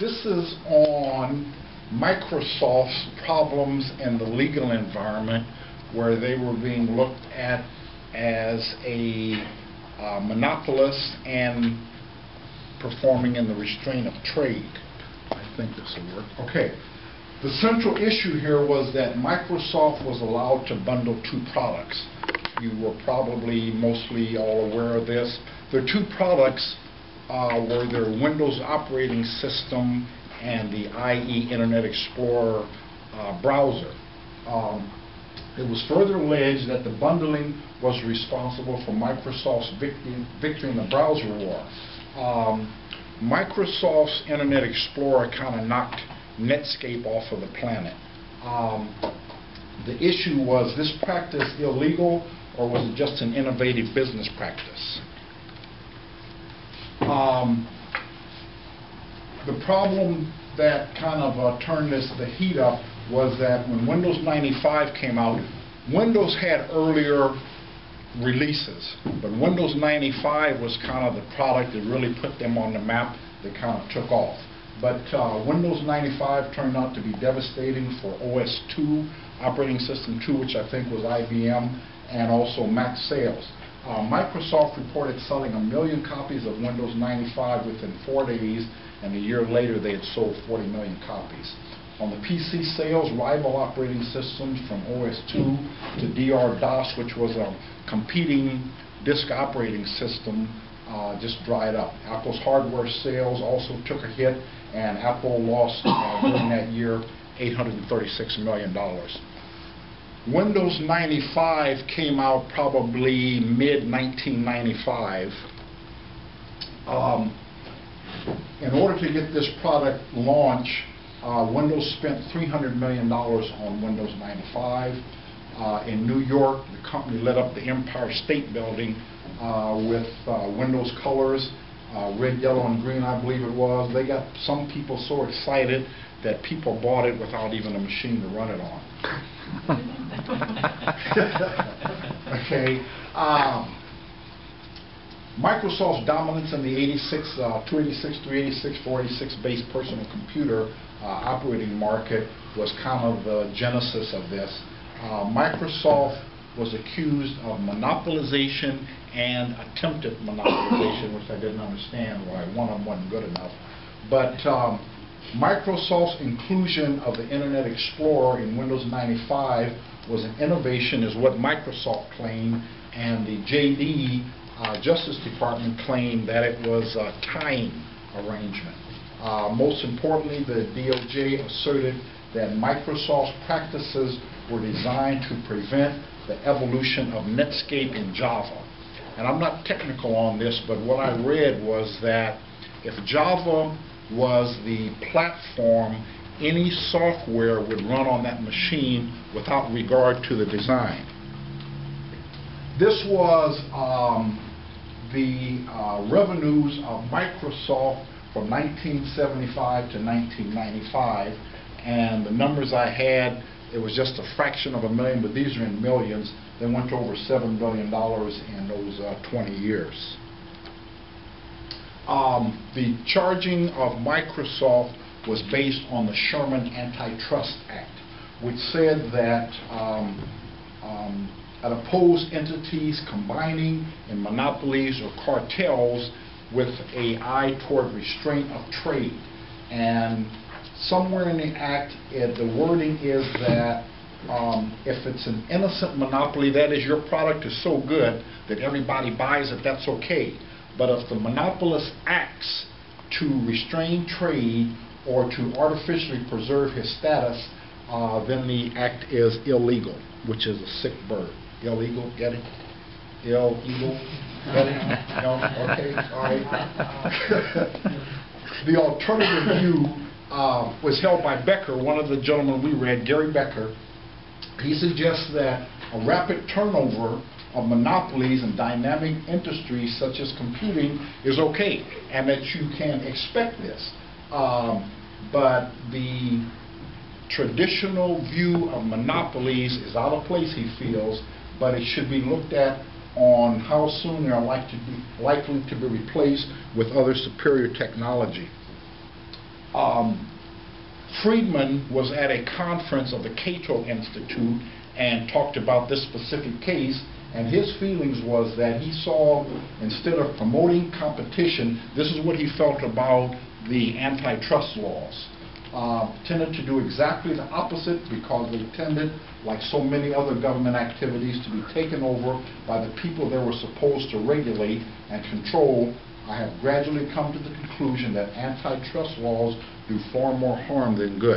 This is on Microsoft's problems in the legal environment where they were being looked at as a monopolist and performing in the restraint of trade. I think this will work. Okay. The central issue here was that Microsoft was allowed to bundle two products. You were probably mostly all aware of this. Their two products were their Windows operating system and the IE Internet Explorer browser. It was further alleged that the bundling was responsible for Microsoft's victory in the browser war. Microsoft's Internet Explorer kind of knocked Netscape off of the planet. The issue was this practice illegal, or was it just an innovative business practice? The problem that kind of turned the heat up was that when Windows 95 came out, Windows had earlier releases, but Windows 95 was kind of the product that really put them on the map that kind of took off. But Windows 95 turned out to be devastating for OS 2, Operating System 2, which I think was IBM, and also Mac sales. Microsoft reported selling 1 million copies of Windows 95 within 4 days, and a year later they had sold 40 million copies. On the PC sales, rival operating systems from OS 2 to DR-DOS, which was a competing disk operating system, just dried up. Apple's hardware sales also took a hit, and Apple lost during that year $836 million. Windows 95 came out probably mid-1995. In order to get this product launched, Windows spent $300 million on Windows 95. In New York, the company lit up the Empire State Building with Windows colors, red, yellow, and green, I believe it was. They got some people so excited that people bought it without even a machine to run it on. Okay. Microsoft's dominance in the 286, 386, 486 base personal computer operating market was kind of the genesis of this. Microsoft was accused of monopolization and attempted monopolization, which I didn't understand why one of them wasn't good enough. But Microsoft's inclusion of the Internet Explorer in Windows 95 was an innovation, is what Microsoft claimed, and the JD Justice Department claimed that it was a tying arrangement. Most importantly, the DOJ asserted that Microsoft's practices were designed to prevent the evolution of Netscape in Java. And I'm not technical on this, but what I read was that if Java was the platform, any software would run on that machine without regard to the design. This was the revenues of Microsoft from 1975 to 1995, and the numbers I had, it was just a fraction of a million, but these are in millions. They went to over $7 billion in those 20 years. The charging of Microsoft was based on the Sherman Antitrust Act, which said that opposed entities combining in monopolies or cartels with an eye toward restraint of trade. And somewhere in the act, the wording is that if it's an innocent monopoly, that is, your product is so good that everybody buys it, that's okay. But if the monopolist acts to restrain trade or to artificially preserve his status, then the act is illegal, which is a sick bird. Illegal, get it? Illegal, get it? No? Okay, all right. The alternative view was held by Becker, one of the gentlemen we read, Gary Becker. He suggests that a rapid turnover of monopolies in dynamic industries such as computing is okay, and that you can expect this. But the traditional view of monopolies is out of place, he feels, but it should be looked at on how soon they are likely to be replaced with other superior technology. Friedman was at a conference of the Cato Institute and talked about this specific case, and his feelings was that he saw, instead of promoting competition, this is what he felt about the antitrust laws. Tended to do exactly the opposite, because they tended, like so many other government activities, to be taken over by the people they were supposed to regulate and control. I have gradually come to the conclusion that antitrust laws do far more harm than good.